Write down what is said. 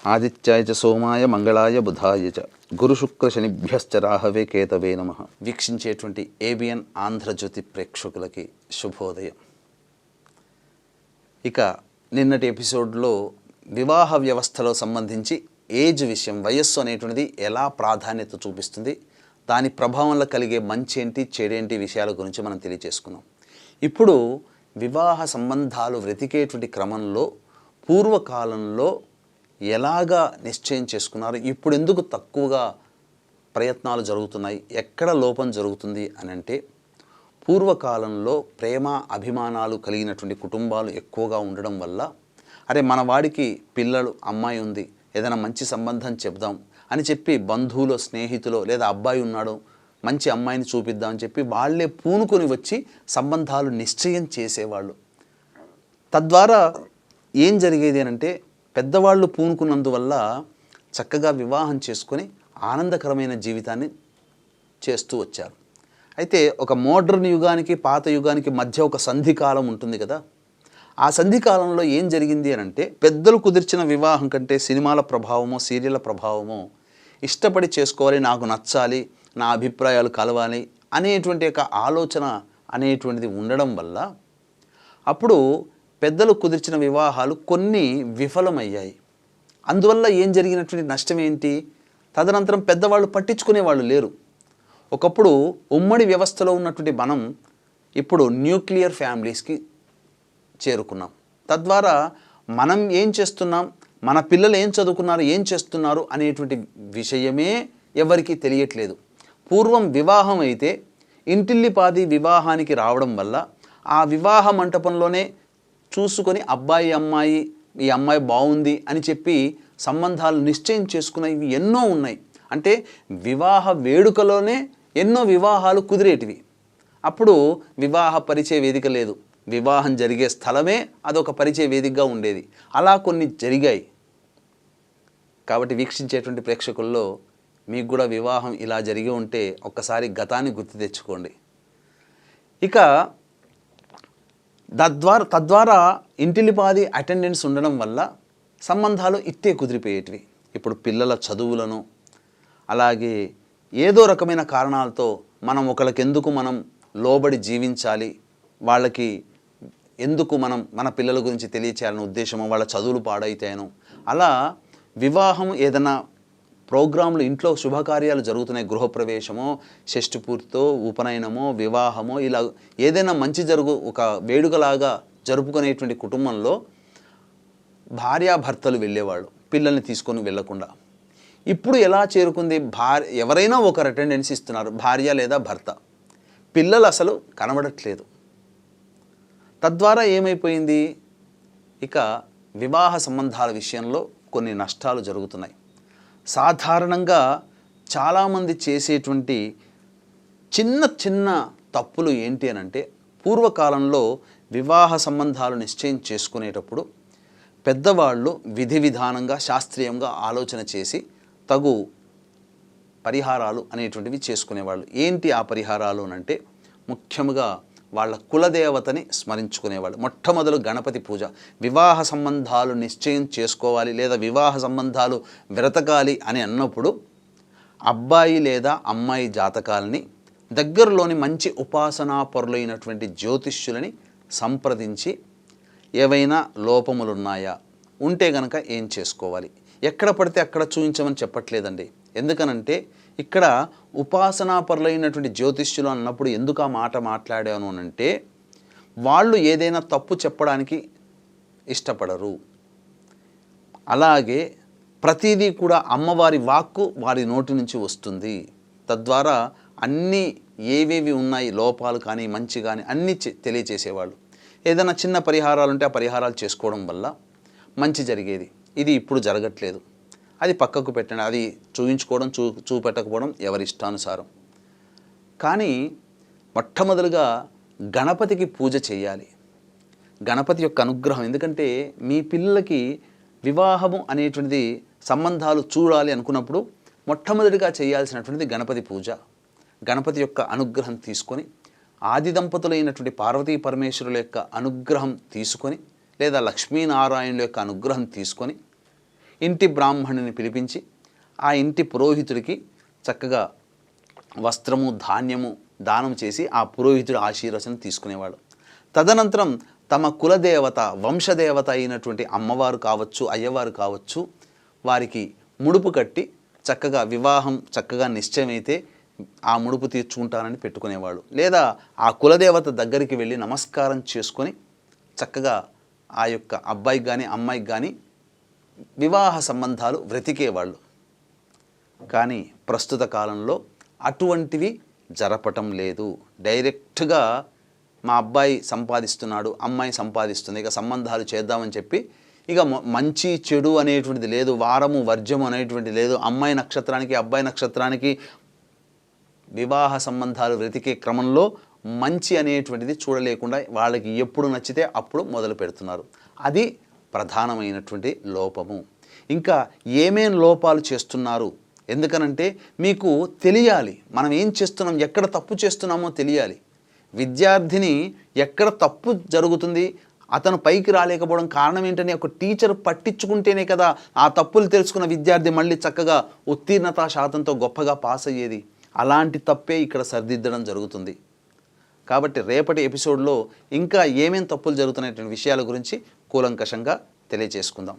ఆదిత్యాయ చ సోమాయ మంగళాయ బుధాయ చ గురుశుక్ర శనిభ్యశ్చ రాహవే కేతవే నమః. వీక్షించేటువంటి ఏబిఎన్ ఆంధ్రజ్యోతి ప్రేక్షకులకి శుభోదయం. ఇక నిన్నటి ఎపిసోడ్లో వివాహ వ్యవస్థలో సంబంధించి ఏజ్ విషయం, వయస్సు అనేటువంటిది ఎలా ప్రాధాన్యత చూపిస్తుంది, దాని ప్రభావంలో కలిగే మంచి ఏంటి చెడేంటి విషయాల గురించి మనం తెలియజేసుకున్నాం. ఇప్పుడు వివాహ సంబంధాలు వెతికేటువంటి క్రమంలో పూర్వకాలంలో ఎలాగా నిశ్చయం చేసుకున్నారు, ఇప్పుడు ఎందుకు తక్కువగా ప్రయత్నాలు జరుగుతున్నాయి, ఎక్కడ లోపం జరుగుతుంది అని అంటే, పూర్వకాలంలో ప్రేమ అభిమానాలు కలిగినటువంటి కుటుంబాలు ఎక్కువగా ఉండడం వల్ల, అరే మన వాడికి పిల్లలు అమ్మాయి ఉంది, ఏదైనా మంచి సంబంధం చెప్దాం అని చెప్పి బంధువులు స్నేహితులు లేదా అబ్బాయి ఉన్నాడు మంచి అమ్మాయిని చూపిద్దాం అని చెప్పి వాళ్ళే పూనుకొని వచ్చి సంబంధాలు నిశ్చయం చేసేవాళ్ళు. తద్వారా ఏం జరిగేది అని అంటే, పెద్దవాళ్ళు పూనుకున్నందువల్ల చక్కగా వివాహం చేసుకొని ఆనందకరమైన జీవితాన్ని చేస్తూ వచ్చారు. అయితే ఒక మోడ్రన్ యుగానికి పాత యుగానికి మధ్య ఒక సంధికాలం ఉంటుంది కదా. ఆ సంధికాలంలో ఏం జరిగింది అని అంటే, పెద్దలు కుదిర్చిన వివాహం కంటే సినిమాల ప్రభావమో సీరియళ్ళ ప్రభావమో ఇష్టపడి చేసుకోవాలి, నాకు నచ్చాలి, నా అభిప్రాయాలు కలవాలి అనేటువంటి ఒక ఆలోచన అనేటువంటిది ఉండడం వల్ల అప్పుడు పెద్దలు కుదిర్చిన వివాహాలు కొన్ని విఫలమయ్యాయి. అందువల్ల ఏం జరిగినటువంటి నష్టం ఏంటి, తదనంతరం పెద్దవాళ్ళు పట్టించుకునే వాళ్ళు లేరు. ఒకప్పుడు ఉమ్మడి వ్యవస్థలో ఉన్నటువంటి మనం ఇప్పుడు న్యూక్లియర్ ఫ్యామిలీస్కి చేరుకున్నాం. తద్వారా మనం ఏం చేస్తున్నాం, మన పిల్లలు ఏం చదువుకున్నారు, ఏం చేస్తున్నారు అనేటువంటి విషయమే ఎవరికీ తెలియట్లేదు. పూర్వం వివాహం అయితే ఇంటిల్లిపాది వివాహానికి రావడం వల్ల ఆ వివాహ మంటపంలోనే చూసుకొని అబ్బాయి అమ్మాయి, ఈ అమ్మాయి బాగుంది అని చెప్పి సంబంధాలు నిశ్చయం చేసుకునేవి ఎన్నో ఉన్నాయి. అంటే వివాహ వేడుకలోనే ఎన్నో వివాహాలు కుదిరేటివి. అప్పుడు వివాహ పరిచయ వేదిక లేదు, వివాహం జరిగే స్థలమే అదొక పరిచయ వేదికగా ఉండేది. అలా కొన్ని జరిగాయి. కాబట్టి వీక్షించేటువంటి ప్రేక్షకుల్లో మీకు కూడా వివాహం ఇలా జరిగి ఉంటే ఒక్కసారి గతాన్ని గుర్తు తెచ్చుకోండి. ఇక తద్వారా ఇంటిలిపాది అటెండెన్స్ ఉండడం వల్ల సంబంధాలు ఇట్టే కుదిరిపోయేటివి. ఇప్పుడు పిల్లల చదువులను, అలాగే ఏదో రకమైన కారణాలతో మనం ఒకరికెందుకు మనం లోబడి జీవించాలి, వాళ్ళకి ఎందుకు మనం మన పిల్లల గురించి తెలియచేయాలనే ఉద్దేశమో, వాళ్ళ చదువులు పాడైతాయను, అలా వివాహం ఏదైనా ప్రోగ్రాంలు ఇంట్లో శుభకార్యాలు జరుగుతున్నాయి, గృహప్రవేశమో, షష్ఠిపూర్తితో, ఉపనయనమో, వివాహమో, ఇలా ఏదైనా మంచి ఒక వేడుకలాగా జరుపుకునేటువంటి కుటుంబంలో భార్యాభర్తలు వెళ్ళేవాళ్ళు, పిల్లల్ని తీసుకొని వెళ్ళకుండా. ఇప్పుడు ఎలా చేరుకుంది, ఎవరైనా ఒకరు అటెండెన్స్ ఇస్తున్నారు, భార్య లేదా భర్త, పిల్లలు అసలు కనబడట్లేదు. తద్వారా ఏమైపోయింది, ఇక వివాహ సంబంధాల విషయంలో కొన్ని నష్టాలు జరుగుతున్నాయి. సాధారణంగా చాలామంది చేసేటువంటి చిన్న చిన్న తప్పులు ఏంటి అని అంటే, పూర్వకాలంలో వివాహ సంబంధాలు నిశ్చయం చేసుకునేటప్పుడు పెద్దవాళ్ళు విధి విధానంగా శాస్త్రీయంగా ఆలోచన చేసి తగు పరిహారాలు అనేటువంటివి చేసుకునేవాళ్ళు. ఏంటి ఆ పరిహారాలు అంటే, ముఖ్యంగా వాళ్ళ కులదేవతని స్మరించుకునేవాళ్ళు. మొట్టమొదలు గణపతి పూజ. వివాహ సంబంధాలు నిశ్చయం చేసుకోవాలి లేదా వివాహ సంబంధాలు వెతకాలి అని అన్నప్పుడు అబ్బాయి లేదా అమ్మాయి జాతకాలని దగ్గరలోని మంచి ఉపాసనాపరులైనటువంటి జ్యోతిష్యులని సంప్రదించి ఏవైనా లోపములున్నాయా, ఉంటే గనక ఏం చేసుకోవాలి. ఎక్కడ పడితే అక్కడ చూపించమని చెప్పట్లేదండి. ఎందుకనంటే ఇక్కడ ఉపాసనాపరులైనటువంటి జ్యోతిష్యులు అన్నప్పుడు ఎందుకు ఆ మాట మాట్లాడాను అనంటే, వాళ్ళు ఏదైనా తప్పు చెప్పడానికి ఇష్టపడరు. అలాగే ప్రతిదీ కూడా అమ్మవారి వాక్కు వారి నోటి నుంచి వస్తుంది. తద్వారా అన్నీ ఏవేవి ఉన్నాయి, లోపాలు కానీ మంచి కానీ అన్నీ తెలియచేసేవాళ్ళు. ఏదైనా చిన్న పరిహారాలు ఉంటే ఆ పరిహారాలు చేసుకోవడం వల్ల మంచి జరిగేది. ఇది ఇప్పుడు జరగట్లేదు. అది పక్కకు పెట్టండి, అది చూపించుకోవడం చూపెట్టకపోవడం ఎవరి ఇష్టానుసారం. కానీ మొట్టమొదలుగా గణపతికి పూజ చేయాలి, గణపతి యొక్క అనుగ్రహం. ఎందుకంటే మీ పిల్లలకి వివాహము అనేటువంటిది సంబంధాలు చూడాలి అనుకున్నప్పుడు మొట్టమొదటిగా చేయాల్సినటువంటిది గణపతి పూజ. గణపతి యొక్క అనుగ్రహం తీసుకొని, ఆది దంపతులైనటువంటి పార్వతీ పరమేశ్వరుల యొక్క అనుగ్రహం తీసుకొని, లేదా లక్ష్మీనారాయణుల యొక్క అనుగ్రహం తీసుకొని ఇంటి బ్రాహ్మణుని పిలిపించి ఆ ఇంటి పురోహితుడికి చక్కగా వస్త్రము ధాన్యము దానం చేసి ఆ పురోహితుడి ఆశీర్వచనం తీసుకునేవాడు. తదనంతరం తమ కులదేవత వంశదేవత అయినటువంటి అమ్మవారు కావచ్చు, అయ్యవారు కావచ్చు, వారికి ముడుపు కట్టి చక్కగా వివాహం చక్కగా నిశ్చయమైతే ఆ ముడుపు తీర్చుకుంటానని పెట్టుకునేవాడు. లేదా ఆ కులదేవత దగ్గరికి వెళ్ళి నమస్కారం చేసుకొని చక్కగా ఆ యొక్క అబ్బాయికి కానీ అమ్మాయికి కానీ వివాహ సంబంధాలు వెతికేవాళ్ళు. కానీ ప్రస్తుత కాలంలో అటువంటివి జరపటం లేదు. డైరెక్ట్గా మా అబ్బాయి సంపాదిస్తున్నాడు, అమ్మాయి సంపాదిస్తుంది, ఇక సంబంధాలు చేద్దామని చెప్పి ఇక మంచి చెడు అనేటువంటిది లేదు, వారము వర్జము అనేటువంటిది లేదు. అమ్మాయి నక్షత్రానికి అబ్బాయి నక్షత్రానికి వివాహ సంబంధాలు వెతికే క్రమంలో మంచి అనేటువంటిది చూడలేకుండా వాళ్ళకి ఎప్పుడు నచ్చితే అప్పుడు మొదలు పెడుతున్నారు. అది ప్రధానమైనటువంటి లోపము. ఇంకా ఏమేం లోపాలు చేస్తున్నారు, ఎందుకనంటే మీకు తెలియాలి మనం ఏం చేస్తున్నాం, ఎక్కడ తప్పు చేస్తున్నామో తెలియాలి. విద్యార్థిని ఎక్కడ తప్పు జరుగుతుంది, అతను పైకి రాలేకపోవడం కారణం ఏంటని ఒక టీచర్ పట్టించుకుంటేనే కదా ఆ తప్పులు తెలుసుకున్న విద్యార్థి మళ్ళీ చక్కగా ఉత్తీర్ణతా శాతంతో గొప్పగా పాస్ అయ్యేది. అలాంటి తప్పే ఇక్కడ సరిదిద్దడం జరుగుతుంది. కాబట్టి రేపటి ఎపిసోడ్లో ఇంకా ఏమేం తప్పులు జరుగుతున్నటువంటి విషయాల గురించి కూలంకషంగా తెలియజేసుకుందాం.